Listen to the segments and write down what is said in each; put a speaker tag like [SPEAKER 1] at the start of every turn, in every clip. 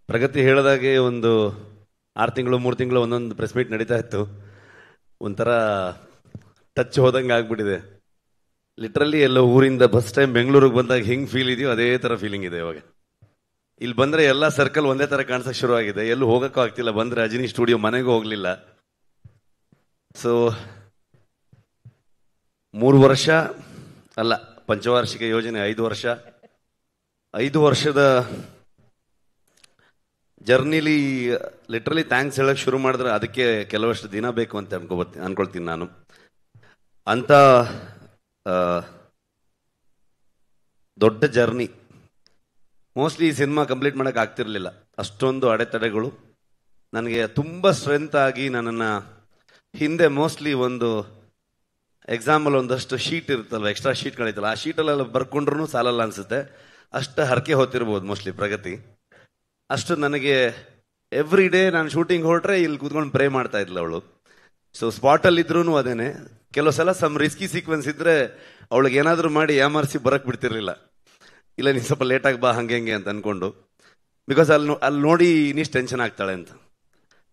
[SPEAKER 1] ಪ್ರಗತಿ ಹೇಳಿದಾಗೆ ಒಂದು 6 ತಿಂಗಳು 3 ತಿಂಗಳು ಒಂದೊಂದು ಪ್ರೆಸ್ ಮೀಟ್ ನಡೀತಾ ಇತ್ತು. ಒಂಥರ ಟಚ್ ಹೋದಂಗೆ ಆಗ್ಬಿಟ್ಟಿದೆ. ಲಿಟ್ರಲಿ ಎಲ್ಲ ಊರಿಂದ ಫಸ್ಟ್ ಟೈಮ್ ಬೆಂಗಳೂರಿಗೆ ಬಂದಾಗ ಹೆಂಗ್ ಫೀಲ್ ಇದೆಯೋ ಅದೇ ತರ ಫೀಲಿಂಗ್ ಇದೆ ಇವಾಗ. ಇಲ್ಲಿ ಬಂದ್ರೆ ಎಲ್ಲ ಸರ್ಕಲ್ ಒಂದೇ ತರ ಕಾಣಿಸಕ್ ಶುರು ಆಗಿದೆ. ಎಲ್ಲೂ ಹೋಗಕ್ಕೂ ಆಗ್ತಿಲ್ಲ. ಬಂದ್ರೆ ಅಜಿನಿ ಸ್ಟುಡಿಯೋ ಮನೆಗೂ ಹೋಗ್ಲಿಲ್ಲ. ಸೊ 3 ವರ್ಷ ಅಲ್ಲ, ಪಂಚವಾರ್ಷಿಕ ಯೋಜನೆ 5 ವರ್ಷದ ಜರ್ನಿಲಿ ಲಿಟ್ರಲಿ ಥ್ಯಾಂಕ್ಸ್ ಹೇಳಕ್ ಶುರು ಮಾಡಿದ್ರೆ ಅದಕ್ಕೆ ಕೆಲವಷ್ಟು ದಿನ ಬೇಕು ಅಂತ ಅನ್ಕೊಳ್ತೀನಿ ನಾನು. ಅಂತ ದೊಡ್ಡ ಜರ್ನಿ ಮೋಸ್ಟ್ಲಿ ಈ ಸಿನಿಮಾ ಕಂಪ್ಲೀಟ್ ಮಾಡಕ್ ಆಗ್ತಿರ್ಲಿಲ್ಲ. ಅಷ್ಟೊಂದು ಅಡೆತಡೆಗಳು ನನಗೆ ತುಂಬಾ ಸ್ಟ್ರೆಂತ್ ಆಗಿ ನನ್ನನ್ನು ಹಿಂದೆ ಮೋಸ್ಟ್ಲಿ ಒಂದು ಎಕ್ಸಾಂಪಲ್ ಒಂದಷ್ಟು ಶೀಟ್ ಇರುತ್ತಲ್ವ, ಎಕ್ಸ್ಟ್ರಾ ಶೀಟ್ಗಳಿತ್ತಲ್ಲ, ಆ ಶೀಟಲ್ಲೆಲ್ಲ ಬರ್ಕೊಂಡ್ರು ಸಾಲಲ್ಲ ಅನ್ಸುತ್ತೆ. ಅಷ್ಟು ಹರಕೆ ಹೊತ್ತಿರ್ಬೋದು ಮೋಸ್ಟ್ಲಿ ಪ್ರಗತಿ. ಅಷ್ಟು ನನಗೆ ಎವ್ರಿ ಡೇ ನಾನು ಶೂಟಿಂಗ್ ಹೊರಟ್ರೆ ಇಲ್ಲಿ ಕೂತ್ಕೊಂಡು ಪ್ರೇ ಮಾಡ್ತಾ ಇದ್ಲ ಅವಳು. ಸೊ ಸ್ಪಾಟಲ್ಲಿ ಇದ್ರೂ ಅದೇನೆ. ಕೆಲವು ಸಲ ಸಮ್ ರಿಸ್ಕಿ ಸೀಕ್ವೆನ್ಸ್ ಇದ್ರೆ ಅವಳಿಗೆ ಏನಾದರೂ ಮಾಡಿ ಯಾಮಾರಿಸಿ ಬರಕ್ ಬಿಡ್ತಿರ್ಲಿಲ್ಲ. ಇಲ್ಲ ನೀನು ಸ್ವಲ್ಪ ಲೇಟಾಗಿ ಬಾ ಹಂಗೆ ಅಂತ ಅನ್ಕೊಂಡು, ಬಿಕಾಸ್ ಅಲ್ಲಿ ನೋಡಿ ಇನ್ನಿಷ್ಟು ಟೆನ್ಷನ್ ಆಗ್ತಾಳೆ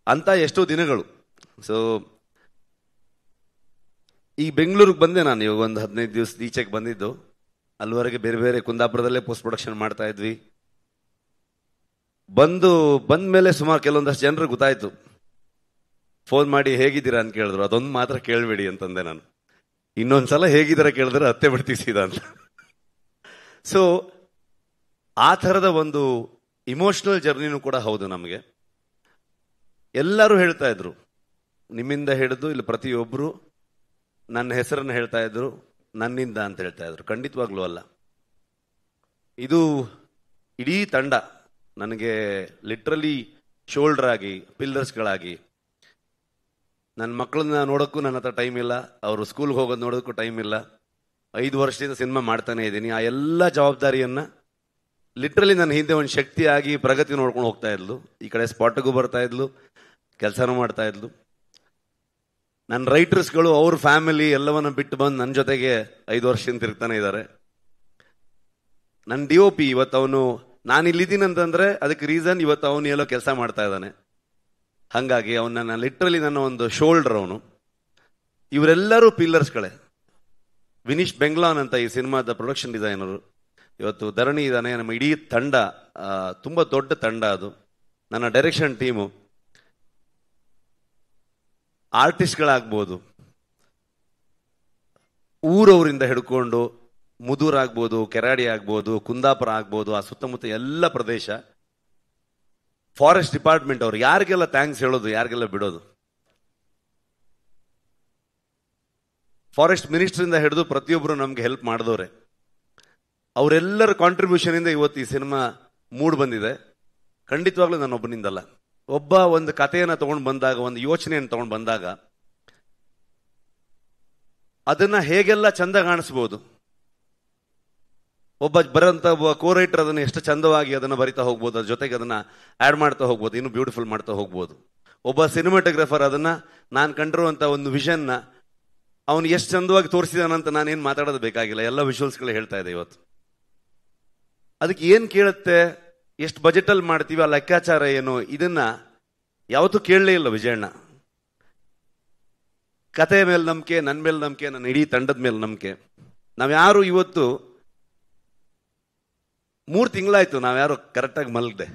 [SPEAKER 1] ಅಂತ ಎಷ್ಟೋ ದಿನಗಳು. ಸೊ ಈ ಬೆಂಗಳೂರಿಗೆ ಬಂದೆ ನಾನು ಇವಾಗ ಒಂದು 15 ದಿವಸ ಈಚೆಗೆ ಬಂದಿದ್ದು. ಅಲ್ಲಿವರೆಗೆ ಬೇರೆ ಬೇರೆ ಕುಂದಾಪುರದಲ್ಲೇ ಪೋಸ್ಟ್ ಪ್ರೊಡಕ್ಷನ್ ಮಾಡ್ತಾ ಇದ್ವಿ. ಬಂದ ಮೇಲೆ ಸುಮಾರು ಕೆಲವೊಂದಷ್ಟು ಜನರು ಗೊತ್ತಾಯ್ತು. ಫೋನ್ ಮಾಡಿ ಹೇಗಿದ್ದೀರಾ ಅಂತ ಕೇಳಿದ್ರು. ಅದೊಂದು ಮಾತ್ರ ಕೇಳಬೇಡಿ ಅಂತಂದೆ ನಾನು. ಇನ್ನೊಂದ್ಸಲ ಹೇಗಿದ್ದೀರಾ ಕೇಳಿದ್ರೆ ಹತ್ತೆ ಬಿಡ್ತೀಸಿದ ಅಂತ. ಸೊ ಆ ಥರದ ಒಂದು ಇಮೋಷನಲ್ ಜರ್ನಿನೂ ಕೂಡ ಹೌದು ನಮಗೆ. ಎಲ್ಲರೂ ಹೇಳ್ತಾ ಇದ್ರು, ನಿಮ್ಮಿಂದ ಹಿಡಿದು ಇಲ್ಲಿ ಪ್ರತಿಯೊಬ್ಬರು ನನ್ನ ಹೆಸರನ್ನು ಹೇಳ್ತಾ ಇದ್ರು, ನನ್ನಿಂದ ಅಂತ ಹೇಳ್ತಾ ಇದ್ರು. ಖಂಡಿತವಾಗ್ಲೂ ಅಲ್ಲ. ಇದು ಇಡೀ ತಂಡ ನನಗೆ ಲಿಟ್ರಲಿ ಶೋಲ್ಡರ್ ಆಗಿ, ಪಿಲ್ಲರ್ಸ್ಗಳಾಗಿ. ನನ್ನ ಮಕ್ಕಳನ್ನ ನೋಡೋಕ್ಕೂ ನನ್ನ ಹತ್ರ ಟೈಮ್ ಇಲ್ಲ, ಅವರು ಸ್ಕೂಲ್ಗೆ ಹೋಗೋದು ನೋಡೋದಕ್ಕೂ ಟೈಮ್ ಇಲ್ಲ. 5 ವರ್ಷದಿಂದ ಸಿನಿಮಾ ಮಾಡ್ತಾನೆ ಇದ್ದೀನಿ. ಆ ಎಲ್ಲ ಜವಾಬ್ದಾರಿಯನ್ನ ಲಿಟ್ರಲಿ ನನ್ನ ಹಿಂದೆ ಒಂದು ಶಕ್ತಿಯಾಗಿ ಪ್ರಗತಿ ನೋಡ್ಕೊಂಡು ಹೋಗ್ತಾ ಇದ್ಲು. ಈ ಕಡೆ ಸ್ಪಾಟ್ಗೂ ಬರ್ತಾ ಇದ್ಲು, ಕೆಲಸನೂ ಮಾಡ್ತಾ ಇದ್ಲು. ನನ್ನ ರೈಟರ್ಸ್ಗಳು ಅವ್ರ ಫ್ಯಾಮಿಲಿ ಎಲ್ಲವನ್ನ ಬಿಟ್ಟು ಬಂದು ನನ್ನ ಜೊತೆಗೆ 5 ವರ್ಷದಿಂದ ತಿರುಗ್ತಾನೆ ಇದ್ದಾರೆ. ನನ್ನ DOP ಇವತ್ತು ಅವನು, ನಾನು ಇಲ್ಲಿದ್ದೀನಿ ಅಂತಂದ್ರೆ ಅದಕ್ಕೆ ರೀಸನ್ ಇವತ್ತು ಅವನು ಎಲ್ಲೋ ಕೆಲಸ ಮಾಡ್ತಾ ಇದ್ದಾನೆ. ಹಾಗಾಗಿ ಅವನ ಲಿಟ್ರಲಿ ನನ್ನ ಒಂದು ಶೋಲ್ಡರ್ ಅವನು. ಇವರೆಲ್ಲರೂ ಪಿಲ್ಲರ್ಸ್ಗಳೇ. ವಿನೀಶ್ ಬೆಂಗ್ಲಾನ್ ಅಂತ ಈ ಸಿನಿಮಾದ ಪ್ರೊಡಕ್ಷನ್ ಡಿಸೈನರು. ಇವತ್ತು ಧರಣಿ ಇದ್ದಾನೆ. ನಮ್ಮ ಇಡೀ ತಂಡ ತುಂಬಾ ದೊಡ್ಡ ತಂಡ ಅದು. ನನ್ನ ಡೈರೆಕ್ಷನ್ ಟೀಮು, ಆರ್ಟಿಸ್ಟ್ಗಳಾಗ್ಬೋದು, ಊರವರಿಂದ ಹಿಡ್ಕೊಂಡು ಮುದೂರ್ ಆಗ್ಬೋದು, ಕೆರಾಡಿ ಆಗ್ಬೋದು, ಕುಂದಾಪುರ ಆಗ್ಬೋದು, ಆ ಸುತ್ತಮುತ್ತ ಎಲ್ಲ ಪ್ರದೇಶ, ಫಾರೆಸ್ಟ್ ಡಿಪಾರ್ಟ್ಮೆಂಟ್ ಅವರು, ಯಾರಿಗೆಲ್ಲ ಥ್ಯಾಂಕ್ಸ್ ಹೇಳೋದು, ಯಾರಿಗೆಲ್ಲ ಬಿಡೋದು. ಫಾರೆಸ್ಟ್ ಮಿನಿಸ್ಟ್ರಿಂದ ಹಿಡಿದು ಪ್ರತಿಯೊಬ್ಬರು ನಮ್ಗೆ ಹೆಲ್ಪ್ ಮಾಡಿದವ್ರೆ. ಅವರೆಲ್ಲರ ಕಾಂಟ್ರಿಬ್ಯೂಷನ್ ಇಂದ ಇವತ್ತು ಈ ಸಿನಿಮಾ ಮೂಡ್ ಬಂದಿದೆ. ಖಂಡಿತವಾಗ್ಲೂ ನಾನು ಒಬ್ಬನಿಂದಲ್ಲ. ಒಬ್ಬ ಒಂದು ಕಥೆಯನ್ನು ತಗೊಂಡು ಬಂದಾಗ, ಒಂದು ಯೋಚನೆಯನ್ನು ತಗೊಂಡು ಬಂದಾಗ ಅದನ್ನ ಹೇಗೆಲ್ಲ ಚಂದ ಕಾಣಿಸ್ಬೋದು. ಒಬ್ಬ ಕೋ ರೈಟರ್ ಅದನ್ನ ಎಷ್ಟು ಚಂದವಾಗಿ ಅದನ್ನ ಬರಿತಾ ಹೋಗ್ಬೋದು, ಅದ್ರ ಜೊತೆಗೆ ಅದನ್ನ ಆಡ್ ಮಾಡ್ತಾ ಹೋಗ್ಬೋದು, ಇನ್ನು ಬ್ಯೂಟಿಫುಲ್ ಮಾಡ್ತಾ ಹೋಗ್ಬೋದು. ಒಬ್ಬ ಸಿನಿಮಾಟೋಗ್ರಫರ್ ಅದನ್ನ ನಾನು ಕಂಡಿರುವಂತ ಒಂದು ವಿಷನ್ನ ಅವನು ಎಷ್ಟು ಚಂದವಾಗಿ ತೋರಿಸಿದಾನಂತ ನಾನೇನು ಮಾತಾಡೋದು ಬೇಕಾಗಿಲ್ಲ. ಎಲ್ಲ ವಿಜುವಲ್ಸ್ಗಳು ಹೇಳ್ತಾ ಇದೆ ಇವತ್ತು. ಅದಕ್ಕೆ ಏನ್ ಕೇಳುತ್ತೆ, ಎಷ್ಟು ಬಜೆಟ್ ಅಲ್ಲಿ ಮಾಡ್ತೀವಿ, ಆ ಲೆಕ್ಕಾಚಾರ ಏನು, ಇದನ್ನ ಯಾವತ್ತೂ ಕೇಳಲೇ ಇಲ್ಲ ವಿಜಯಣ್ಣ. ಕತೆ ಮೇಲೆ ನಂಬಿಕೆ, ನನ್ನ ಮೇಲೆ ನಂಬಿಕೆ, ನನ್ನ ಇಡೀ ತಂಡದ ಮೇಲೆ ನಂಬಿಕೆ. ನಾವ್ಯಾರು ಇವತ್ತು 3 ತಿಂಗಳಾಯ್ತು ನಾವ್ಯಾರು ಕರೆಕ್ಟಾಗಿ ಮಲಗದೆ.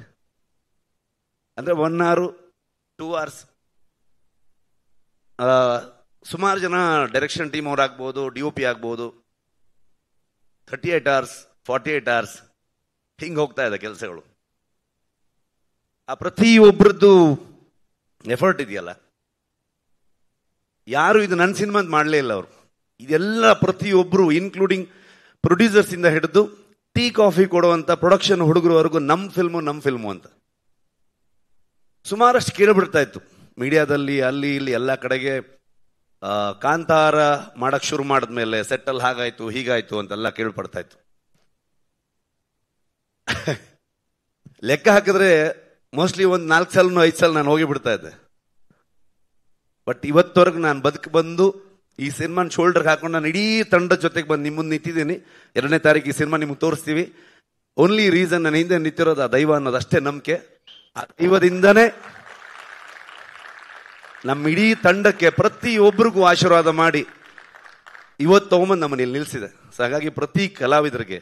[SPEAKER 1] ಅಂದ್ರೆ 1 hour 2 hours. ಸುಮಾರು ಜನ ಡೈರೆಕ್ಷನ್ ಟೀಮ್ ಅವ್ರಾಗ್ಬೋದು, DOP ಆಗ್ಬೋದು, 38 hours 48 hours ಹಿಂಗೆ ಹೋಗ್ತಾ ಇದೆ ಕೆಲಸಗಳು. ಆ ಪ್ರತಿಯೊಬ್ಬರದ್ದು ಎಫರ್ಟ್ ಇದೆಯಲ್ಲ, ಯಾರು ಇದು ನನ್ನ ಸಿನಿಮಾ ಅಂತ ಮಾಡಲೇ ಇಲ್ಲ ಅವರು. ಇದೆಲ್ಲ ಪ್ರತಿಯೊಬ್ಬರು, ಇನ್ಕ್ಲೂಡಿಂಗ್ ಪ್ರೊಡ್ಯೂಸರ್ಸ್ ಇಂದ ಹಿಡಿದು ಟೀ ಕಾಫಿ ಕೊಡುವಂತ ಪ್ರೊಡಕ್ಷನ್ ಹುಡುಗರವರೆಗೂ ನಮ್ಮ ಫಿಲ್ಮು ಅಂತ ಸುಮಾರಷ್ಟು ಕೇಳಿಬಿಡ್ತಾ ಇತ್ತು ಮೀಡಿಯಾದಲ್ಲಿ, ಅಲ್ಲಿ ಇಲ್ಲಿ ಎಲ್ಲ ಕಡೆಗೆ. ಕಾಂತಾರ ಮಾಡಕ್ ಶುರು ಮಾಡಿದ್ಮೇಲೆ ಸೆಟ್ಟಲ್ ಹಾಗಾಯ್ತು ಹೀಗಾಯ್ತು ಅಂತೆಲ್ಲ ಕೇಳ್ಪಡ್ತಾ ಇತ್ತು. ಲೆಕ್ಕ ಹಾಕಿದ್ರೆ ಮೋಸ್ಟ್ಲಿ ಒಂದು 4 ಸಲನೋ 5 ಸಲ ನಾನು ಹೋಗಿ ಬಿಡ್ತಾ ಇದ್ದೆ. ಬಟ್ ಇವತ್ತವರೆಗೂ ನಾನು ಬಂದು ಈ ಸಿನಿಮಾನ ಶೋಲ್ಡರ್ಗೆ ಹಾಕೊಂಡು ನಾನು ಇಡೀ ತಂಡದ ಜೊತೆಗೆ ಬಂದು ನಿಮ್ಮ ಮುಂದೆ ನಿಂತಿದ್ದೀನಿ. 2ನೇ ತಾರೀಕು ಈ ಸಿನಿಮಾ ನಿಮ್ಗೆ ತೋರಿಸ್ತೀವಿ. ಓನ್ಲಿ ರೀಸನ್ ನನ್ನ ಹಿಂದೆ ನಿಂತಿರೋದು ಆ ದೈವ ಅನ್ನೋದು ಅಷ್ಟೇ ನಂಬಿಕೆ. ದೈವದಿಂದನೇ ನಮ್ಮ ಇಡೀ ತಂಡಕ್ಕೆ ಪ್ರತಿಯೊಬ್ಬರಿಗೂ ಆಶೀರ್ವಾದ ಮಾಡಿ ಇವತ್ತು ತಗೊಂಬಂದು ನಮ್ಮನ್ನು ಇಲ್ಲಿ ನಿಲ್ಲಿಸಿದೆ. ಸೊ ಹಾಗಾಗಿ ಪ್ರತಿ ಕಲಾವಿದರಿಗೆ,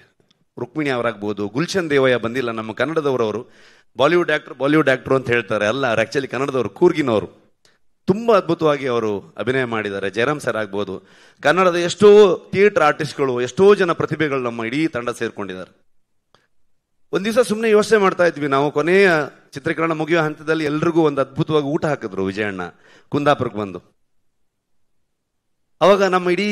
[SPEAKER 1] ರುಕ್ಮಿಣಿ ಅವರಾಗ್ಬೋದು, ಗುಲ್ಶನ್ ದೇವಯ್ಯ ಬಂದಿಲ್ಲ, ನಮ್ಮ ಕನ್ನಡದವರವರು, ಬಾಲಿವುಡ್ ಆ್ಯಕ್ಟ್ರು ಅಂತ ಹೇಳ್ತಾರೆ, ಅಲ್ಲ ಅವ್ರು ಆ್ಯಕ್ಚುಲಿ ಕನ್ನಡದವರು, ಕೂರ್ಗಿನವರು. ತುಂಬ ಅದ್ಭುತವಾಗಿ ಅವರು ಅಭಿನಯ ಮಾಡಿದ್ದಾರೆ. ಜಯರಾಮ್ ಸರ್ ಆಗ್ಬೋದು, ಕನ್ನಡದ ಎಷ್ಟೋ ಥಿಯೇಟರ್ ಆರ್ಟಿಸ್ಟ್ಗಳು, ಎಷ್ಟೋ ಜನ ಪ್ರತಿಭೆಗಳು ನಮ್ಮ ಇಡೀ ತಂಡ ಸೇರ್ಕೊಂಡಿದ್ದಾರೆ. ಒಂದು ದಿವಸ ಸುಮ್ಮನೆ ಯೋಚನೆ ಮಾಡ್ತಾ ಇದ್ವಿ ನಾವು, ಕೊನೆಯ ಚಿತ್ರೀಕರಣ ಮುಗಿಯೋ ಹಂತದಲ್ಲಿ ಎಲ್ರಿಗೂ ಒಂದು ಅದ್ಭುತವಾಗಿ ಊಟ ಹಾಕಿದ್ರು ವಿಜಯಣ್ಣ ಕುಂದಾಪುರಕ್ಕೆ ಬಂದು. ಅವಾಗ ನಮ್ಮ ಇಡೀ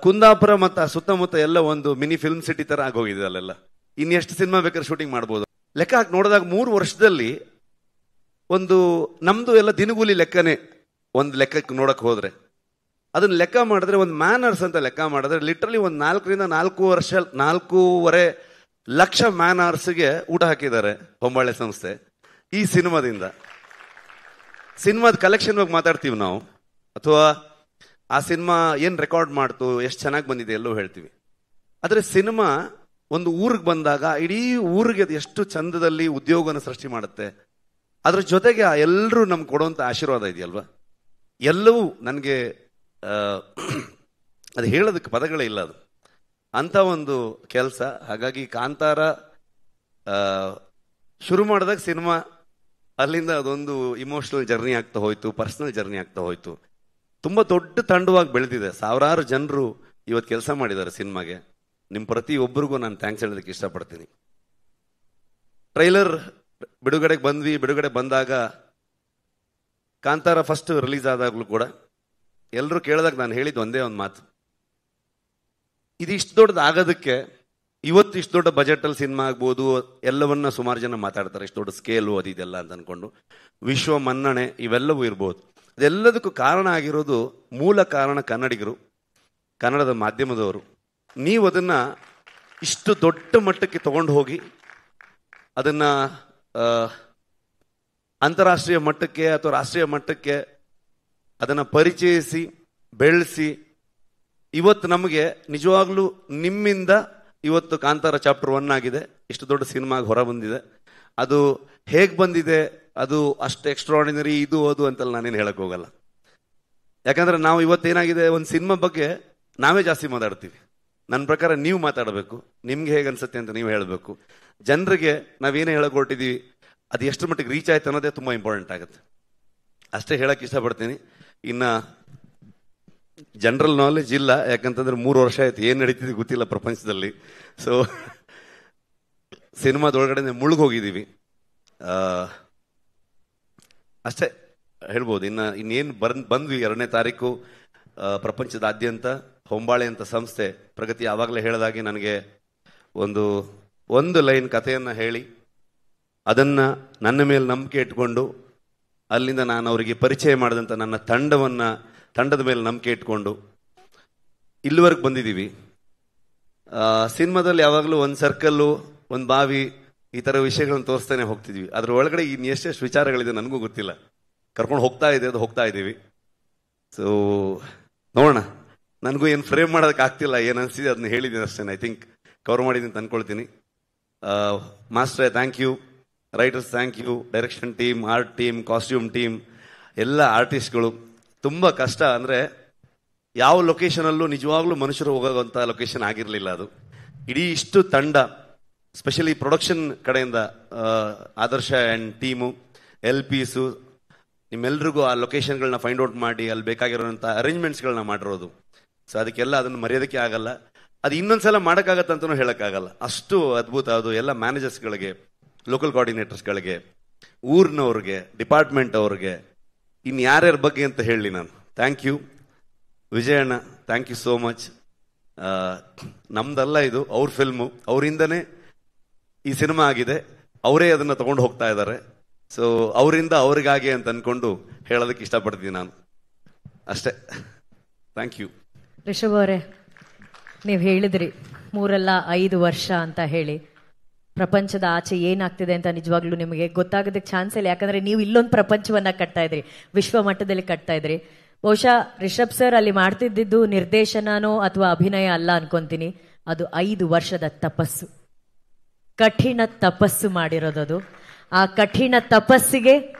[SPEAKER 1] ಕುಂದಾಪುರ ಮತ್ತು ಸುತ್ತಮುತ್ತ ಎಲ್ಲ ಒಂದು ಮಿನಿ ಫಿಲ್ಮ್ ಸಿಟಿ ತರ ಆಗೋಗಿದೆ. ಅಲ್ಲೆಲ್ಲ ಇನ್ನೆಷ್ಟು ಸಿನಿಮಾ ಬೇಕಾದ್ರೆ ಶೂಟಿಂಗ್ ಮಾಡ್ಬೋದು. ಲೆಕ್ಕ ಹಾಕಿ ನೋಡಿದಾಗ 3 ವರ್ಷದಲ್ಲಿ ಒಂದು ನಮ್ದು ಎಲ್ಲ ದಿನಗೂಲಿ ಲೆಕ್ಕನೇ. ಒಂದು ಲೆಕ್ಕಕ್ಕೆ ನೋಡಕ್ ಹೋದ್ರೆ ಅದನ್ನ ಲೆಕ್ಕ ಮಾಡಿದ್ರೆ, ಒಂದು ಮ್ಯಾನರ್ಸ್ ಅಂತ ಲೆಕ್ಕ ಮಾಡಿದ್ರೆ ಲಿಟ್ರಲಿ ಒಂದು 4.5 ಲಕ್ಷ ಮ್ಯಾನರ್ಸ್ಗೆ ಊಟ ಹಾಕಿದ್ದಾರೆ ಹೊಂಬಾಳೆ ಸಂಸ್ಥೆ ಈ ಸಿನಿಮಾದಿಂದ. ಸಿನಿಮಾದ ಕಲೆಕ್ಷನ್ ಬಗ್ಗೆ ಮಾತಾಡ್ತೀವಿ ನಾವು, ಅಥವಾ ಆ ಸಿನಿಮಾ ಏನು ರೆಕಾರ್ಡ್ ಮಾಡ್ತು, ಎಷ್ಟು ಚೆನ್ನಾಗಿ ಬಂದಿದೆ ಎಲ್ಲೋ ಹೇಳ್ತೀವಿ. ಆದರೆ ಸಿನಿಮಾ ಒಂದು ಊರಿಗೆ ಬಂದಾಗ ಇಡೀ ಊರಿಗೆ ಅದು ಎಷ್ಟು ಚಂದದಲ್ಲಿ ಉದ್ಯೋಗನ ಸೃಷ್ಟಿ ಮಾಡುತ್ತೆ. ಅದ್ರ ಜೊತೆಗೆ ಎಲ್ಲರೂ ನಮ್ಗೆ ಕೊಡುವಂಥ ಆಶೀರ್ವಾದ ಇದೆಯಲ್ವಾ, ಎಲ್ಲವೂ ನನಗೆ ಅದು ಹೇಳೋದಕ್ಕೆ ಪದಗಳೇ ಇಲ್ಲ. ಅದು ಅಂಥ ಒಂದು ಕೆಲಸ. ಹಾಗಾಗಿ ಕಾಂತಾರ ಶುರು ಮಾಡಿದಾಗ ಸಿನಿಮಾ ಅಲ್ಲಿಂದ ಅದೊಂದು ಇಮೋಷನಲ್ ಜರ್ನಿ ಆಗ್ತಾ ಹೋಯ್ತು, ಪರ್ಸನಲ್ ಜರ್ನಿ ಆಗ್ತಾ ಹೋಯ್ತು. ತುಂಬ ದೊಡ್ಡ ತಂಡವಾಗಿ ಬೆಳೆದಿದೆ. ಸಾವಿರಾರು ಜನರು ಇವತ್ತು ಕೆಲಸ ಮಾಡಿದ್ದಾರೆ ಸಿನಿಮಾಗೆ. ನಿಮ್ಮ ಪ್ರತಿಯೊಬ್ಬರಿಗೂ ನಾನು ಥ್ಯಾಂಕ್ಸ್ ಹೇಳೋದಕ್ಕೆ ಇಷ್ಟಪಡ್ತೀನಿ. ಟ್ರೈಲರ್ ಬಿಡುಗಡೆ ಬಂದಾಗ, ಕಾಂತಾರ ಫಸ್ಟ್ ರಿಲೀಸ್ ಆದಾಗಲೂ ಕೂಡ ಎಲ್ಲರೂ ಕೇಳಿದಾಗ ನಾನು ಹೇಳಿದ್ದು ಒಂದೇ ಒಂದು ಮಾತು, ಇದು ಇಷ್ಟು ದೊಡ್ಡದು ಆಗೋದಕ್ಕೆ, ಇವತ್ತು ಇಷ್ಟು ದೊಡ್ಡ ಬಜೆಟಲ್ಲಿ ಸಿನಿಮಾ ಆಗ್ಬೋದು, ಎಲ್ಲವನ್ನ ಸುಮಾರು ಜನ ಮಾತಾಡ್ತಾರೆ, ಇಷ್ಟು ದೊಡ್ಡ ಸ್ಕೇಲು ಅದು ಇದೆಲ್ಲ ಅಂತ ಅಂದ್ಕೊಂಡು, ವಿಶ್ವ ಮನ್ನಣೆ ಇವೆಲ್ಲವೂ ಇರ್ಬೋದು. ಅದೆಲ್ಲದಕ್ಕೂ ಕಾರಣ ಆಗಿರೋದು, ಮೂಲ ಕಾರಣ ಕನ್ನಡಿಗರು, ಕನ್ನಡದ ಮಾಧ್ಯಮದವರು. ನೀವು ಅದನ್ನು ಇಷ್ಟು ದೊಡ್ಡ ಮಟ್ಟಕ್ಕೆ ತಗೊಂಡು ಹೋಗಿ ಅದನ್ನು ಅಂತಾರಾಷ್ಟ್ರೀಯ ಮಟ್ಟಕ್ಕೆ ಅಥವಾ ರಾಷ್ಟ್ರೀಯ ಮಟ್ಟಕ್ಕೆ ಅದನ್ನು ಪರಿಚಯಿಸಿ ಬೆಳೆಸಿ, ಇವತ್ತು ನಮಗೆ ನಿಜವಾಗ್ಲೂ ನಿಮ್ಮಿಂದ ಇವತ್ತು ಕಾಂತಾರ ಚಾಪ್ಟರ್ 1 ಆಗಿದೆ, ಇಷ್ಟು ದೊಡ್ಡ ಸಿನಿಮಾಗೆ ಹೊರ ಬಂದಿದೆ. ಅದು ಹೇಗೆ ಬಂದಿದೆ, ಅದು ಅಷ್ಟು ಎಕ್ಸ್ಟ್ರಾರ್ಡಿನರಿ ಇದು ಅದು ಅಂತಲ್ಲ ನಾನೇನು ಹೇಳಕ್ ಹೋಗಲ್ಲ. ಯಾಕಂದ್ರೆ ನಾವು ಇವತ್ತೇನಾಗಿದೆ, ಒಂದು ಸಿನಿಮಾ ಬಗ್ಗೆ ನಾವೇ ಜಾಸ್ತಿ ಮಾತಾಡ್ತೀವಿ. ನನ್ನ ಪ್ರಕಾರ ನೀವು ಮಾತಾಡಬೇಕು, ನಿಮ್ಗೆ ಹೇಗೆ ಅನ್ಸುತ್ತೆ ಅಂತ ನೀವು ಹೇಳಬೇಕು. ಜನರಿಗೆ ನಾವೇನೇ ಹೇಳಕ್ ಹೊರಟಿದ್ದೀವಿ ಅದು ಎಷ್ಟು ಮಟ್ಟಿಗೆ ರೀಚ್ ಆಯ್ತು ಅನ್ನೋದೇ ತುಂಬ ಇಂಪಾರ್ಟೆಂಟ್ ಆಗುತ್ತೆ. ಅಷ್ಟೇ ಹೇಳಕ್ ಇಷ್ಟಪಡ್ತೀನಿ. ಇನ್ನು ಜನರಲ್ ನಾಲೆಜ್ ಇಲ್ಲ, ಯಾಕಂತಂದ್ರೆ 3 ವರ್ಷ ಆಯ್ತು, ಏನು ನಡೀತಿದೆ ಗೊತ್ತಿಲ್ಲ ಪ್ರಪಂಚದಲ್ಲಿ. ಸೊ ಸಿನಿಮಾದೊಳಗಡೆ ಮುಳುಗೋಗಿದ್ದೀವಿ ಅಷ್ಟೇ ಹೇಳ್ಬೋದು. ಇನ್ನೇನು ಬಂದ್ವಿ 2ನೇ ತಾರೀಕು ಪ್ರಪಂಚದಾದ್ಯಂತ ಹೊಂಬಾಳೆ ಅಂತ ಸಂಸ್ಥೆ ಪ್ರಗತಿ ಆವಾಗಲೇ ಹೇಳಿದಾಗೆ ನನಗೆ ಒಂದು ಲೈನ್ ಕಥೆಯನ್ನು ಹೇಳಿ ಅದನ್ನು ನನ್ನ ಮೇಲೆ ನಂಬಿಕೆ ಇಟ್ಕೊಂಡು, ಅಲ್ಲಿಂದ ನಾನು ಅವರಿಗೆ ಪರಿಚಯ ಮಾಡಿದಂಥ ನನ್ನ ತಂಡದ ಮೇಲೆ ನಂಬಿಕೆ ಇಟ್ಕೊಂಡು ಇಲ್ಲಿವರೆಗೆ ಬಂದಿದ್ದೀವಿ. ಸಿನಿಮಾದಲ್ಲಿ ಯಾವಾಗಲೂ ಒಂದು ಸರ್ಕಲ್ಲು, ಒಂದು ಬಾವಿ, ಈ ಥರ ವಿಷಯಗಳನ್ನು ತೋರಿಸ್ತಾನೆ ಹೋಗ್ತಿದ್ವಿ. ಅದ್ರ ಒಳಗಡೆ ಇನ್ನು ಎಷ್ಟೆಷ್ಟು ವಿಚಾರಗಳಿದೆ ನನಗೂ ಗೊತ್ತಿಲ್ಲ. ಕರ್ಕೊಂಡು ಹೋಗ್ತಾ ಇದ್ದೀವಿ. ಸೊ ನೋಡೋಣ. ನನಗೂ ಏನು ಫ್ರೇಮ್ ಮಾಡೋದಕ್ಕೆ ಆಗ್ತಿಲ್ಲ, ಏನು ಅನಿಸಿದೆ ಅದನ್ನ ಹೇಳಿದ್ದೀನಿ ಅಷ್ಟೇ. ಐ ಥಿಂಕ್ ಕವರ್ ಮಾಡಿದ್ದೀನಿ ಅಂತ ಅಂದ್ಕೊಳ್ತೀನಿ. ಮಾಸ್ಟ್ರೇ thank you, writers thank you, direction team, art team, costume team, ಎಲ್ಲ ಆರ್ಟಿಸ್ಟ್ಗಳು. ತುಂಬ ಕಷ್ಟ. ಅಂದರೆ ಯಾವ ಲೊಕೇಶನಲ್ಲೂ ನಿಜವಾಗ್ಲೂ ಮನುಷ್ಯರು ಹೋಗೋವಂಥ ಲೊಕೇಶನ್ ಆಗಿರಲಿಲ್ಲ ಅದು. ಇಡೀ ಇಷ್ಟು ತಂಡ, ಸ್ಪೆಷಲಿ ಪ್ರೊಡಕ್ಷನ್ ಕಡೆಯಿಂದ ಆದರ್ಶ ಆ್ಯಂಡ್ ಟೀಮು, LPಸು, ನಿಮ್ಮೆಲ್ರಿಗೂ ಆ ಲೊಕೇಶನ್ಗಳನ್ನ ಫೈಂಡ್ ಔಟ್ ಮಾಡಿ ಅಲ್ಲಿ ಬೇಕಾಗಿರೋಂಥ ಅರೇಂಜ್ಮೆಂಟ್ಸ್ಗಳನ್ನ ಮಾಡಿರೋದು. ಸೊ ಅದಕ್ಕೆಲ್ಲ ಅದನ್ನು ಮರೆಯೋದಕ್ಕೆ ಆಗಲ್ಲ. ಅದು ಇನ್ನೊಂದ್ಸಲ ಮಾಡೋಕ್ಕಾಗತ್ತಂತನೂ ಹೇಳೋಕ್ಕಾಗಲ್ಲ, ಅಷ್ಟು ಅದ್ಭುತ ಅದು. ಎಲ್ಲ ಮ್ಯಾನೇಜರ್ಸ್ಗಳಿಗೆ, ಲೋಕಲ್ ಕೋಆರ್ಡಿನೇಟರ್ಸ್ಗಳಿಗೆ, ಊರಿನವ್ರಿಗೆ, ಡಿಪಾರ್ಟ್ಮೆಂಟ್ ಅವ್ರಿಗೆ, ಇನ್ನು ಯಾರ್ಯಾರ ಬಗ್ಗೆ ಅಂತ ಹೇಳಿ ನಾನು. ಥ್ಯಾಂಕ್ ಯು ವಿಜಯಣ್ಣ, ಥ್ಯಾಂಕ್ ಯು ಸೋ ಮಚ್. ನಮ್ದಲ್ಲ ಇದು, ಅವ್ರ ಫಿಲ್ಮು, ಅವರಿಂದನೇ ಈ ಸಿನಿಮಾ ಆಗಿದೆ, ಅವರೇ ಅದನ್ನು ತಗೊಂಡು ಹೋಗ್ತಾ ಇದ್ದಾರೆ. ಸೊ ಅವರಿಂದ ಅವ್ರಿಗಾಗೆ ಅಂತ ಅನ್ಕೊಂಡು ಹೇಳೋದಕ್ಕೆ ಇಷ್ಟಪಡ್ತೀನಿ ನಾನು ಅಷ್ಟೇ. Thank you.
[SPEAKER 2] ರಿಷಬ್ ಅವರೇ, ನೀವು ಹೇಳಿದ್ರಿ 3-5 ವರ್ಷ ಅಂತ ಹೇಳಿ. ಪ್ರಪಂಚದ ಆಚೆ ಏನಾಗ್ತಿದೆ ಅಂತ ನಿಜವಾಗ್ಲೂ ನಿಮಗೆ ಗೊತ್ತಾಗೋದಕ್ಕೆ ಚಾನ್ಸ್ ಇಲ್ಲ. ಯಾಕಂದ್ರೆ ನೀವು ಇಲ್ಲೊಂದು ಪ್ರಪಂಚವನ್ನ ಕಟ್ತಾ ಇದ್ರಿ, ವಿಶ್ವ ಮಟ್ಟದಲ್ಲಿ ಕಟ್ತಾ ಇದ್ರಿ. ಬಹುಶಃ ರಿಷಬ್ ಸರ್ ಅಲ್ಲಿ ಮಾಡ್ತಿದ್ದು ನಿರ್ದೇಶನನೋ ಅಥವಾ ಅಭಿನಯ ಅಲ್ಲ ಅನ್ಕೊಂತೀನಿ, ಅದು 5 ವರ್ಷದ ತಪಸ್ಸು, ಕಠಿಣ ತಪಸ್ಸು ಮಾಡಿರೋದದು. ಆ ಕಠಿಣ ತಪಸ್ಸಿಗೆ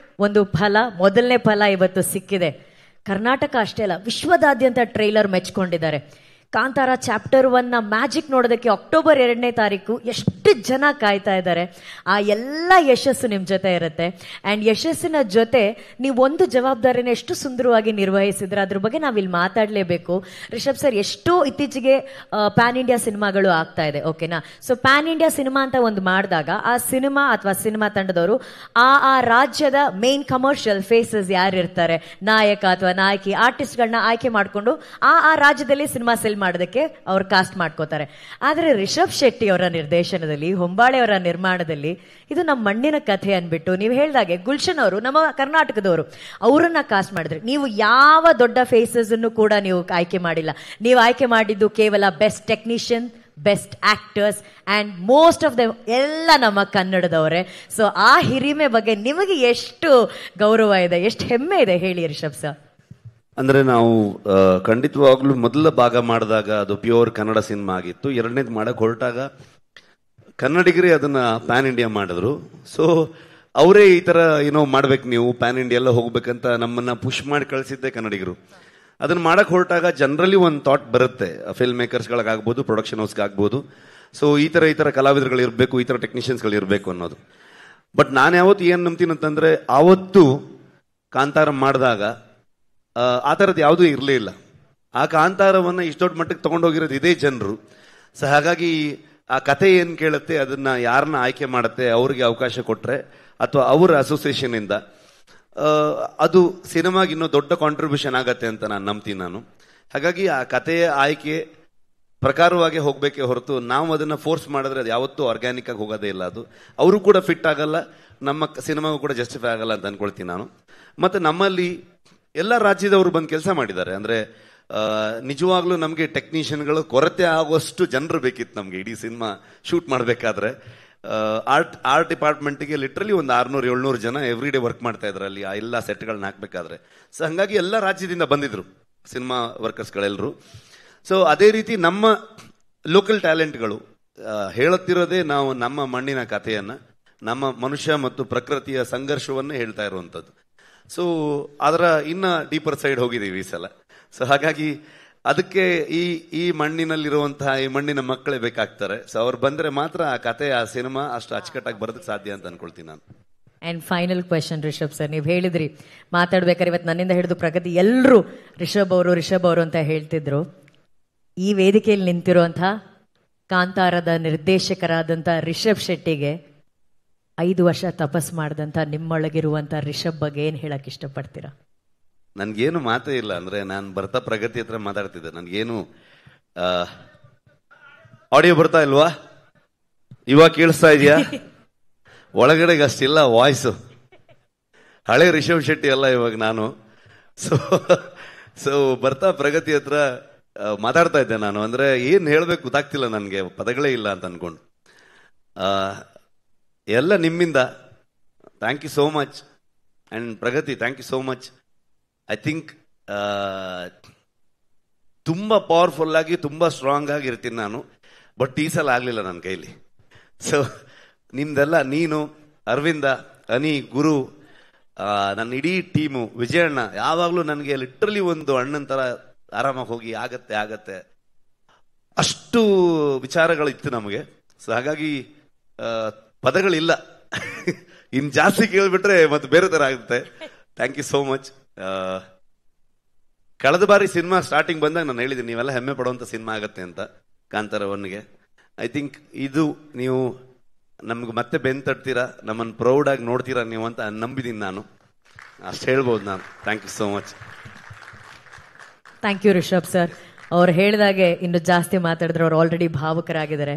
[SPEAKER 2] ಒಂದು ಫಲ, ಮೊದಲನೇ ಫಲ ಇವತ್ತು ಸಿಕ್ಕಿದೆ. ಕರ್ನಾಟಕ ಅಷ್ಟೇ ಅಲ್ಲ, ವಿಶ್ವದಾದ್ಯಂತ ಟ್ರೈಲರ್ ಮೆಚ್ಕೊಂಡಿದ್ದಾರೆ. ಕಾಂತಾರ ಚಾಪ್ಟರ್ 1 ಮ್ಯಾಜಿಕ್ ನೋಡೋದಕ್ಕೆ ಅಕ್ಟೋಬರ್ 2ನೇ ತಾರೀಕು ಎಷ್ಟು ಜನ ಕಾಯ್ತಾ ಇದ್ದಾರೆ. ಆ ಎಲ್ಲ ಯಶಸ್ಸು ನಿಮ್ಮ ಜೊತೆ ಇರುತ್ತೆ. ಆ್ಯಂಡ್ ಯಶಸ್ಸಿನ ಜೊತೆ ನೀವು ಒಂದು ಜವಾಬ್ದಾರಿನ ಎಷ್ಟು ಸುಂದರವಾಗಿ ನಿರ್ವಹಿಸಿದ್ರೆ ಅದ್ರ ಬಗ್ಗೆ ನಾವಿಲ್ಲಿ ಮಾತಾಡಲೇಬೇಕು. ರಿಷಬ್ ಸರ್, ಎಷ್ಟೋ ಇತ್ತೀಚೆಗೆ ಪ್ಯಾನ್ ಇಂಡಿಯಾ ಸಿನಿಮಾಗಳು ಆಗ್ತಾ ಇದೆ, ಓಕೆನಾ? ಸೊ ಪ್ಯಾನ್ ಇಂಡಿಯಾ ಸಿನಿಮಾ ಅಂತ ಒಂದು ಮಾಡಿದಾಗ ಆ ಸಿನಿಮಾ ಅಥವಾ ಸಿನಿಮಾ ತಂಡದವರು ಆ ರಾಜ್ಯದ ಮೇನ್ ಕಮರ್ಷಿಯಲ್ ಫೇಸಸ್ ಯಾರಿರ್ತಾರೆ, ನಾಯಕ ಅಥವಾ ನಾಯಕಿ, ಆರ್ಟಿಸ್ಟ್ಗಳನ್ನ ಆಯ್ಕೆ ಮಾಡಿಕೊಂಡು ಆ ರಾಜ್ಯದಲ್ಲಿ ಸಿನಿಮಾ ಸೆಲ್ ಮಾಡೋದಕ್ಕೆ ಅವ್ರು ಕಾಸ್ಟ್ ಮಾಡ್ಕೋತಾರೆ. ಆದರೆ ರಿಷಬ್ ಶೆಟ್ಟಿ ಅವರ ನಿರ್ದೇಶನದಲ್ಲಿ, ಹೊಂಬಾಳೆ ಅವರ ನಿರ್ಮಾಣದಲ್ಲಿ ಇದು ನಮ್ಮ ಮಣ್ಣಿನ ಕಥೆ ಅನ್ಬಿಟ್ಟು ನೀವು ಹೇಳ್ದಾಗೆ ಗುಲ್ಶನ್ ಅವರು ನಮ್ಮ ಕರ್ನಾಟಕದವರು, ಅವರನ್ನ ಕಾಸ್ಟ್ ಮಾಡಿದ್ರೆ. ನೀವು ಯಾವ ದೊಡ್ಡ ಫೇಸಸ್ ಅನ್ನು ಕೂಡ ನೀವು ಆಯ್ಕೆ ಮಾಡಿಲ್ಲ. ನೀವು ಆಯ್ಕೆ ಮಾಡಿದ್ದು ಕೇವಲ best technician, best actors and most of the ಎಲ್ಲ ನಮ್ಮ ಕನ್ನಡದವರೇ. ಸೊ ಆ ಹಿರಿಮೆ ಬಗ್ಗೆ ನಿಮಗೆ ಎಷ್ಟು ಗೌರವ ಇದೆ, ಎಷ್ಟು ಹೆಮ್ಮೆ ಇದೆ ಹೇಳಿ ರಿಷಬ್ ಸರ್.
[SPEAKER 1] ಅಂದ್ರೆ ನಾವು ಖಂಡಿತವಾಗ್ಲೂ ಮೊದಲ ಭಾಗ ಮಾಡಿದಾಗ ಅದು ಪ್ಯೂರ್ ಕನ್ನಡ ಸಿನಿಮಾ ಆಗಿತ್ತು. ಎರಡನೇದು ಮಾಡಕ್ ಹೊರಟಾಗ ಕನ್ನಡಿಗರೇ ಅದನ್ನ ಪ್ಯಾನ್ ಇಂಡಿಯಾ ಮಾಡಿದ್ರು. ಸೊ ಅವರೇ ಈ ತರ ಏನೋ ಮಾಡ್ಬೇಕು, ನೀವು ಪ್ಯಾನ್ ಇಂಡಿಯಾ ಎಲ್ಲ ಹೋಗ್ಬೇಕಂತ ನಮ್ಮನ್ನ ಪುಷ್ ಮಾಡಿ ಕಳಿಸಿದ್ದೆ ಕನ್ನಡಿಗರು. ಅದನ್ನ ಮಾಡಕ್ ಹೊರಟಾಗ ಜನರಲಿ ಒಂದು ಥಾಟ್ ಬರುತ್ತೆ, ಫಿಲ್ಮ್ ಮೇಕರ್ಸ್ಗಳಾಗ್ಬೋದು, ಪ್ರೊಡಕ್ಷನ್ ಹೌಸ್ಗಾಗ್ಬೋದು. ಸೊ ಈ ತರ ಕಲಾವಿದರುಗಳು ಇರಬೇಕು, ಈ ತರ ಟೆಕ್ನಿಷಿಯನ್ಸ್ಗಳು ಇರಬೇಕು ಅನ್ನೋದು. ಬಟ್ ನಾನು ಯಾವತ್ತು ಏನ್ ನಂಬ್ತೀನಿ ಅಂತಂದ್ರೆ, ಆವತ್ತು ಕಾಂತಾರ ಮಾಡಿದಾಗ ಆ ಥರದ್ದು ಯಾವುದೂ ಇರಲೇ ಇಲ್ಲ. ಆ ಕಾಂತಾರವನ್ನು ಇಷ್ಟು ದೊಡ್ಡ ಮಟ್ಟಕ್ಕೆ ತಗೊಂಡೋಗಿರೋದು ಇದೇ ಜನರು. ಸೊ ಹಾಗಾಗಿ ಆ ಕತೆ ಏನು ಕೇಳುತ್ತೆ, ಅದನ್ನ ಯಾರನ್ನ ಆಯ್ಕೆ ಮಾಡುತ್ತೆ, ಅವ್ರಿಗೆ ಅವಕಾಶ ಕೊಟ್ಟರೆ ಅಥವಾ ಅವರ ಅಸೋಸಿಯೇಷನ್ ಇಂದ ಅದು ಸಿನಿಮಾಗೆ ಇನ್ನೂ ದೊಡ್ಡ ಕಾಂಟ್ರಿಬ್ಯೂಷನ್ ಆಗತ್ತೆ ಅಂತ ನಾನು ನಂಬ್ತೀನಿ ನಾನು. ಹಾಗಾಗಿ ಆ ಕಥೆಯ ಆಯ್ಕೆ ಪ್ರಕಾರವಾಗಿ ಹೋಗ್ಬೇಕೇ ಹೊರತು ನಾವು ಅದನ್ನ ಫೋರ್ಸ್ ಮಾಡಿದ್ರೆ ಅದು ಯಾವತ್ತೂ ಆರ್ಗ್ಯಾನಿಕ್ ಆಗಿ ಹೋಗೋದೇ ಇಲ್ಲ. ಅದು ಅವರು ಕೂಡ ಫಿಟ್ ಆಗಲ್ಲ, ನಮ್ಮ ಸಿನಿಮಾಗೂ ಕೂಡ ಜಸ್ಟಿಫೈ ಆಗಲ್ಲ ಅಂತ ಅನ್ಕೊಳ್ತೀನಿ ನಾನು. ಮತ್ತೆ ನಮ್ಮಲ್ಲಿ ಎಲ್ಲ ರಾಜ್ಯದವರು ಬಂದು ಕೆಲಸ ಮಾಡಿದ್ದಾರೆ. ಅಂದ್ರೆ ನಿಜವಾಗ್ಲೂ ನಮಗೆ ಟೆಕ್ನಿಷಿಯನ್ಗಳು ಕೊರತೆ ಆಗುವಷ್ಟು ಜನರು ಬೇಕಿತ್ತು ನಮಗೆ ಇಡೀ ಸಿನಿಮಾ ಶೂಟ್ ಮಾಡಬೇಕಾದ್ರೆ. ಆರ್ಟ್ ಡಿಪಾರ್ಟ್ಮೆಂಟ್ಗೆ ಲಿಟ್ರಲಿ ಒಂದು 600-700 ಜನ ಎವ್ರಿ ಡೇ ವರ್ಕ್ ಮಾಡ್ತಾ ಇದ್ರು ಅಲ್ಲಿ ಆ ಎಲ್ಲ ಸೆಟ್ಗಳನ್ನ ಹಾಕ್ಬೇಕಾದ್ರೆ. ಸೊ ಹಂಗಾಗಿ ಎಲ್ಲ ರಾಜ್ಯದಿಂದ ಬಂದಿದ್ರು ಸಿನಿಮಾ ವರ್ಕರ್ಸ್ಗಳೆಲ್ಲರೂ. ಸೊ ಅದೇ ರೀತಿ ನಮ್ಮ ಲೋಕಲ್ ಟ್ಯಾಲೆಂಟ್ಗಳು ಹೇಳುತ್ತಿರೋದೇ ನಾವು ನಮ್ಮ ಮಣ್ಣಿನ ಕಥೆಯನ್ನ, ನಮ್ಮ ಮನುಷ್ಯ ಮತ್ತು ಪ್ರಕೃತಿಯ ಸಂಘರ್ಷವನ್ನೇ ಹೇಳ್ತಾ ಇರುವಂಥದ್ದು. ಸೊ ಅದರ ಇನ್ನ ಡೀಪರ್ ಸೈಡ್ ಹೋಗಿದ್ದೀವಿ ಈ ಸಲ. ಸೊ ಹಾಗಾಗಿ ಅದಕ್ಕೆ ಈ ಮಣ್ಣಿನಲ್ಲಿರುವಂತಹ ಈ ಮಣ್ಣಿನ ಮಕ್ಕಳೇ ಬೇಕಾಗ್ತಾರೆ. ಸೊ ಅವ್ರು ಬಂದ್ರೆ ಮಾತ್ರ ಆ ಕತೆ, ಆ ಸಿನಿಮಾ ಅಷ್ಟು ಅಚ್ಚುಕಟ್ಟಾಗಿ ಬರೋದಕ್ಕೆ ಸಾಧ್ಯ ಅಂತ ಅನ್ಕೊಳ್ತೀನಿ ನಾನು.
[SPEAKER 2] And final question Rishab sir, ನೀವು ಹೇಳಿದ್ರಿ ಮಾತಾಡ್ಬೇಕಾದ್ರೆ ಇವತ್ತು ನನ್ನಿಂದ ಹಿಡಿದು ಪ್ರಗತಿ ಎಲ್ಲರೂ ರಿಷಬ್ ಅವರು ಅಂತ ಹೇಳ್ತಿದ್ರು. ಈ ವೇದಿಕೆಯಲ್ಲಿ ನಿಂತಿರುವಂತಹ ಕಾಂತಾರದ ನಿರ್ದೇಶಕರಾದಂಥ ರಿಷಬ್ ಶೆಟ್ಟಿಗೆ 5 ವರ್ಷ ತಪಸ್ ಮಾಡಿದಂಥ ನಿಮ್ಮೊಳಗಿರುವಂಥ ರಿಷಬ್ ಬಗ್ಗೆ ಏನು ಹೇಳಕ್ ಇಷ್ಟಪಡ್ತೀರಾ?
[SPEAKER 1] ನನ್ಗೇನು ಮಾತೇ ಇಲ್ಲ. ಅಂದ್ರೆ ನಾನು ಬರ್ತಾ ಪ್ರಗತಿ ಹತ್ರ ಮಾತಾಡ್ತಿದ್ದೆ, ನನ್ಗೇನು ಆಡಿಯೋ ಬರ್ತಾ ಇಲ್ವಾ? ಇವಾಗ ಕೇಳಿಸ್ತಾ ಇದೆಯಾ? ಒಳಗಡೆಗೆ ಅಷ್ಟಿಲ್ಲ ವಾಯ್ಸು. ಹಳೆ ರಿಷಬ್ ಶೆಟ್ಟಿ ಅಲ್ಲ ಇವಾಗ ನಾನು. ಸೊ ಬರ್ತಾ ಪ್ರಗತಿ ಹತ್ರ ಮಾತಾಡ್ತಾ ಇದ್ದೆ ನಾನು. ಅಂದ್ರೆ ಏನ್ ಹೇಳ್ಬೇಕು ಗೊತ್ತಾಗ್ತಿಲ್ಲ ನನಗೆ, ಪದಗಳೇ ಇಲ್ಲ ಅಂತ ಅನ್ಕೊಂಡು. ಎಲ್ಲ ನಿಮ್ಮಿಂದ. Thank you so much. And Pragati, thank you so much. I think ತುಂಬಾ ಪವರ್ಫುಲ್ ಆಗಿ ತುಂಬಾ ಸ್ಟ್ರಾಂಗ್ ಆಗಿ ಇರ್ತೀನಿ ನಾನು. ಬಟ್ ಈ ಸಲ ಆಗ್ಲಿಲ್ಲ ನನ್ನ ಕೈಲಿ. ಸೊ ನಿಮ್ದೆಲ್ಲ, ನೀನು, ಅರವಿಂದ, ಅನಿ, ಗುರು, ನನ್ನ ಇಡೀ ಟೀಮು, ವಿಜಯಣ್ಣ ಯಾವಾಗಲೂ ನನಗೆ ಲಿಟ್ರಲಿ ಒಂದು ಅಣ್ಣನ ತರ ಆರಾಮಾಗಿ ಹೋಗಿ ಆಗತ್ತೆ ಅಷ್ಟು ವಿಚಾರಗಳಿತ್ತು ನಮಗೆ. ಸೊ ಹಾಗಾಗಿ ಪದಗಳಿಲ್ಲ. ಇನ್ ಜಾಸ್ತಿ ಕೇಳ್ಬಿಟ್ರೆ ಮತ್ತೆ ಬೇರೆ ತರ ಆಗುತ್ತೆ. Thank you so much. ಕಳೆದ ಬಾರಿ ಸಿನಿಮಾ ಸ್ಟಾರ್ಟಿಂಗ್ ಬಂದಾಗ ನಾನು ಹೇಳಿದ್ದೀನಿ, ನೀವೆಲ್ಲ ಹೆಮ್ಮೆ ಪಡುವಂತ ಸಿನಿಮಾ ಆಗತ್ತೆ ಅಂತ, ಕಾಂತಾರ 1ಗೆ. ಐ ಥಿಂಕ್ ಇದು ನೀವು ನಮ್ಗೆ ಮತ್ತೆ ಬೆನ್ ತಡ್ತೀರಾ, ನಮ್ಮನ್ನು ಪ್ರೌಡ್ ಆಗಿ ನೋಡ್ತೀರಾ ನೀವು ಅಂತ ನಂಬಿದ್ದೀನಿ ನಾನು. ಅಷ್ಟು ಹೇಳ್ಬೋದು ನಾನು. Thank you so much.
[SPEAKER 2] Thank you Rishab sir. ಅವ್ರು ಹೇಳಿದಾಗೆ ಇನ್ನು ಜಾಸ್ತಿ ಮಾತಾಡಿದ್ರೆ ಅವ್ರು ಆಲ್ರೆಡಿ ಭಾವುಕರಾಗಿದ್ದಾರೆ.